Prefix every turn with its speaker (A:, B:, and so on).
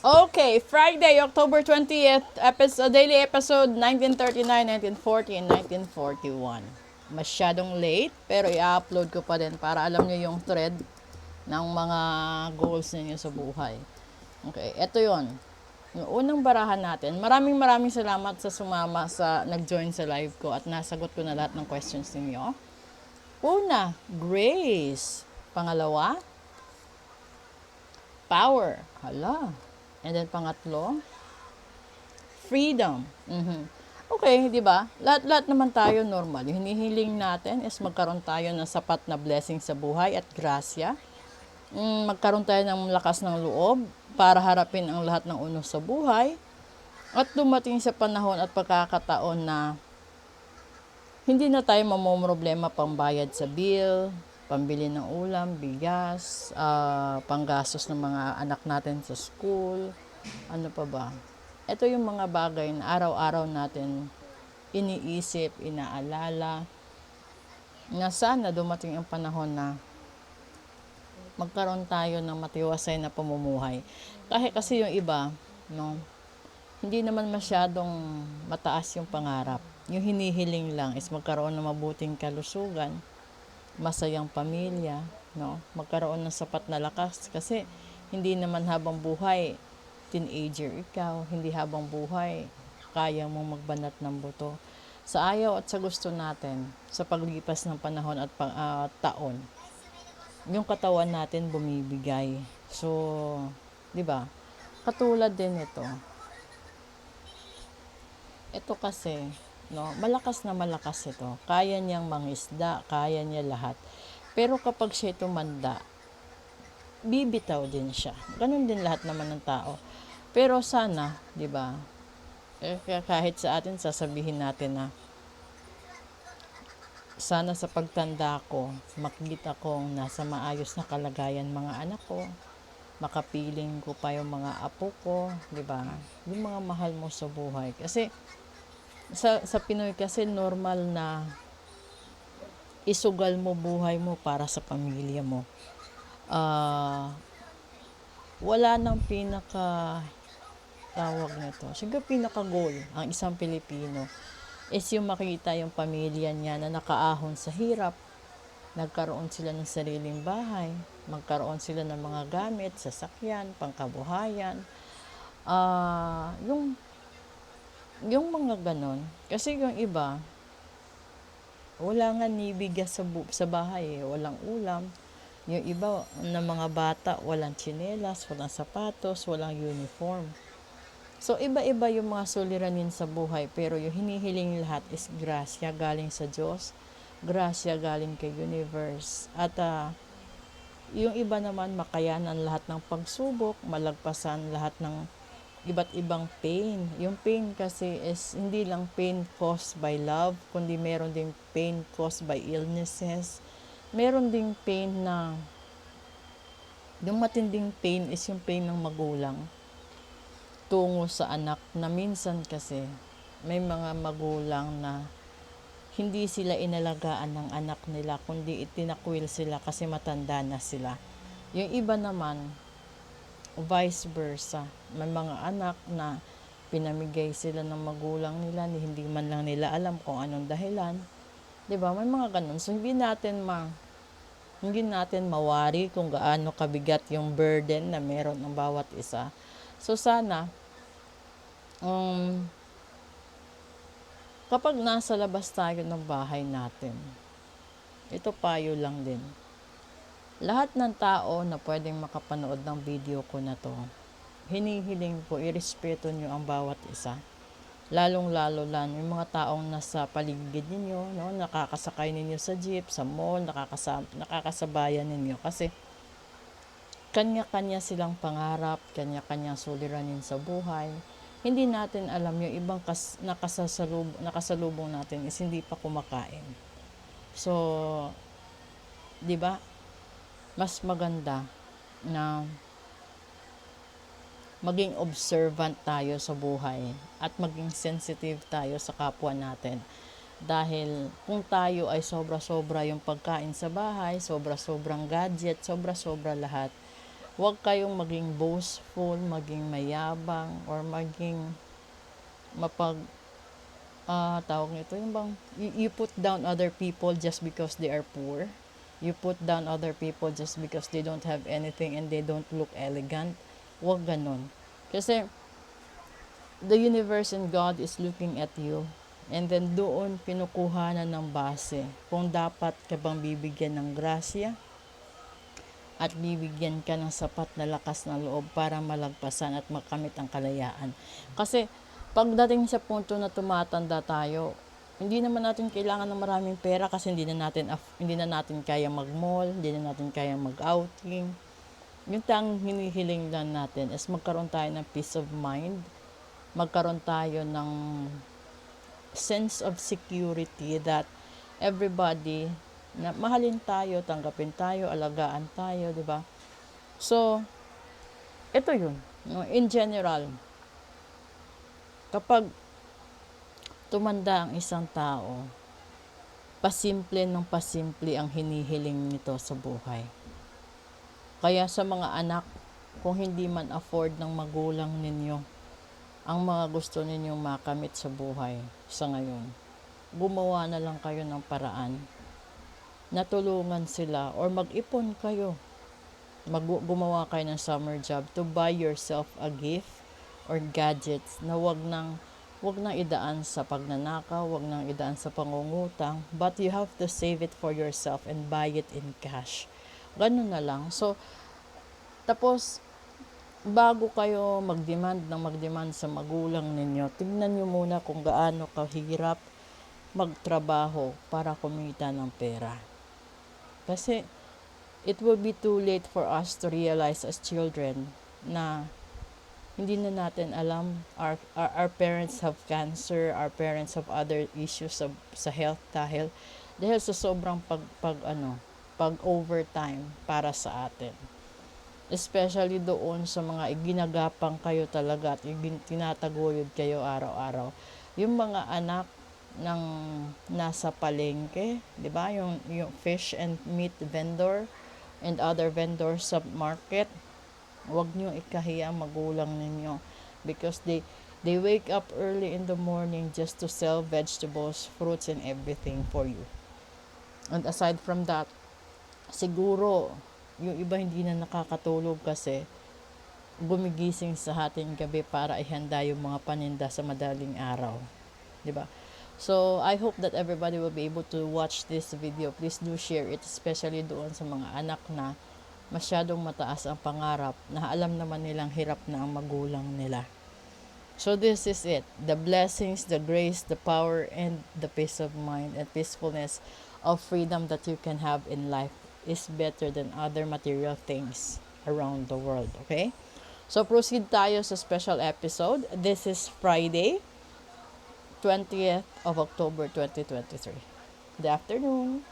A: Okay, Friday, October 20th, daily episode 1939, 1940, and 1941. Masyadong late, pero i-upload ko pa din para alam nyo yung thread ng mga goals ninyo sa buhay. Okay, eto yon. Yung unang barahan natin, maraming salamat sa sumama sa nag-join sa live ko at nasagot ko na lahat ng questions ninyo. Una, grace. Pangalawa, power. Hala. And then pangatlo, freedom. Okay, di ba? Lahat naman tayo normal. Yung hinihiling natin is magkaroon tayo ng sapat na blessing sa buhay at grasya. Magkaroon tayo ng lakas ng loob para harapin ang lahat ng unos sa buhay. At dumating sa panahon at pagkakataon na hindi na tayo mamomroblema pambayad sa bill, pambili ng ulam, bigas, panggastos ng mga anak natin sa school, ano pa ba. Ito yung mga bagay na araw-araw natin iniisip, inaalala, na sana dumating ang panahon na magkaroon tayo ng matiwasay na pamumuhay. Kasi yung iba, no, hindi naman masyadong mataas yung pangarap. Yung hinihiling lang is magkaroon ng mabuting kalusugan, masayang pamilya, no? Magkaroon ng sapat na lakas kasi hindi naman habang buhay teenager ikaw, hindi habang buhay kaya mong magbanat ng buto. Sa ayaw at sa gusto natin, sa paglipas ng panahon at taon, yung katawan natin bumibigay. So, 'di ba? Katulad din ito. Ito kasi, no, malakas na malakas ito. Kaya niyang mangisda, kaya niya lahat. Pero kapag siya tumanda, bibitaw din siya. Ganun din lahat naman ng tao. Pero sana, 'di ba? Kahit sa atin sasabihin natin na sana sa pagtanda ko, makikita kong nasa maayos na kalagayan mga anak ko. Makapiling ko pa yung mga apo ko, 'di ba? Yung mga mahal mo sa buhay. Kasi sa Pinoy kasi normal na isugal mo buhay mo para sa pamilya mo. Wala nang tawag nito. Siguro pinaka-goal ang isang Pilipino is yung makita yung pamilya niya na nakaahon sa hirap, nagkaroon sila ng sariling bahay, magkaroon sila ng mga gamit, sasakyan, pangkabuhayan, yung mga ganon. Kasi yung iba, wala nga ni bigas sa bahay, walang ulam. Yung iba na mga bata, walang tsinelas, walang sapatos, walang uniform. So, iba-iba yung mga suliranin sa buhay, pero yung hinihiling lahat is grasya galing sa Diyos, grasya galing kay universe. At yung iba naman makayanan lahat ng pagsubok, malagpasan lahat ng iba't ibang pain. Yung pain kasi is hindi lang pain caused by love, kundi meron ding pain caused by illnesses. Meron ding pain na, yung matinding pain is yung pain ng magulang tungo sa anak, na minsan kasi may mga magulang na hindi sila inalagaan ng anak nila, kundi itinakwil sila kasi matanda na sila. Yung iba naman, vice versa. May mga anak na pinamigay sila ng magulang nila, hindi man lang nila alam kung anong dahilan. 'Di ba? May mga ganun. So hindi natin mawari kung gaano kabigat yung burden na meron ng bawat isa. So sana kapag nasa labas tayo ng bahay natin, ito payo lang din. Lahat ng tao na pwedeng makapanood ng video ko na to, hinihiling ko, irespeto nyo ang bawat isa. Lalong-lalo lang yung mga taong nasa paligid ninyo, no? Nakakasakay ninyo sa jeep, sa mall, nakakasabayan ninyo. Kasi kanya-kanya silang pangarap, kanya-kanya suliranin sa buhay. Hindi natin alam yung ibang nakasalubong natin is hindi pa kumakain. So, 'di ba? Mas maganda na maging observant tayo sa buhay at maging sensitive tayo sa kapwa natin. Dahil kung tayo ay sobra-sobra yung pagkain sa bahay, sobra-sobrang gadget, sobra-sobra lahat, Huwag kayong maging boastful, maging mayabang, or maging mapag, tawag nito, yung bang, you put down other people just because they are poor. You put down other people just because they don't have anything and they don't look elegant. Huwag ganon. Kasi, the universe and God is looking at you. And then doon pinukuhanan ng base kung dapat ka bang bibigyan ng grasya at bibigyan ka ng sapat na lakas ng loob para malagpasan at makamit ang kalayaan. Kasi pagdating sa punto na tumatanda tayo, hindi naman natin kailangan ng maraming pera kasi hindi na natin kaya mag-mall, hindi na natin kaya mag-outing. Yung tang hinihiling lang natin is magkaroon tayo ng peace of mind, magkaroon tayo ng sense of security that everybody na mahalin tayo, tanggapin tayo, alagaan tayo, di ba? So, ito yun. No? In general, kapag tumanda ang isang tao, pasimple ng pasimple ang hinihiling nito sa buhay. Kaya sa mga anak, kung hindi man afford ng magulang ninyo ang mga gusto ninyong makamit sa buhay sa ngayon, gumawa na lang kayo ng paraan, natulungan sila, or mag-ipon kayo, gumawa kayo ng summer job to buy yourself a gift or gadgets na wag nang idaan sa pagnanakaw, wag nang idaan sa pangungutang, but you have to save it for yourself and buy it in cash. Ganun na lang. So, tapos, bago kayo magdemand sa magulang ninyo, tingnan nyo muna kung gaano kahirap magtrabaho para kumita ng pera. Kasi, it will be too late for us to realize as children na hindi na natin alam, our parents have cancer, our parents have other issues sa health dahil sa sobrang pag overtime para sa atin. Especially doon sa mga ginagapang kayo talaga at tinataguyod kayo araw-araw. Yung mga anak ng nasa palengke, 'di ba? Yung fish and meat vendor and other vendors sa market, huwag niyo ikahiya magulang ninyo because they wake up early in the morning just to sell vegetables, fruits, and everything for you. And aside from that, siguro yung iba hindi na nakakatulog kasi gumigising sa hating gabi para ihanda yung mga paninda sa madaling araw, 'di ba? So, I hope that everybody will be able to watch this video. Please do share it, especially doon sa mga anak na masyadong mataas ang pangarap, na alam naman nilang hirap na ang magulang nila. So, this is it. The blessings, the grace, the power, and the peace of mind and peacefulness of freedom that you can have in life is better than other material things around the world. Okay? So, proceed tayo sa special episode. This is Friday, 20th of October 2023. Good afternoon.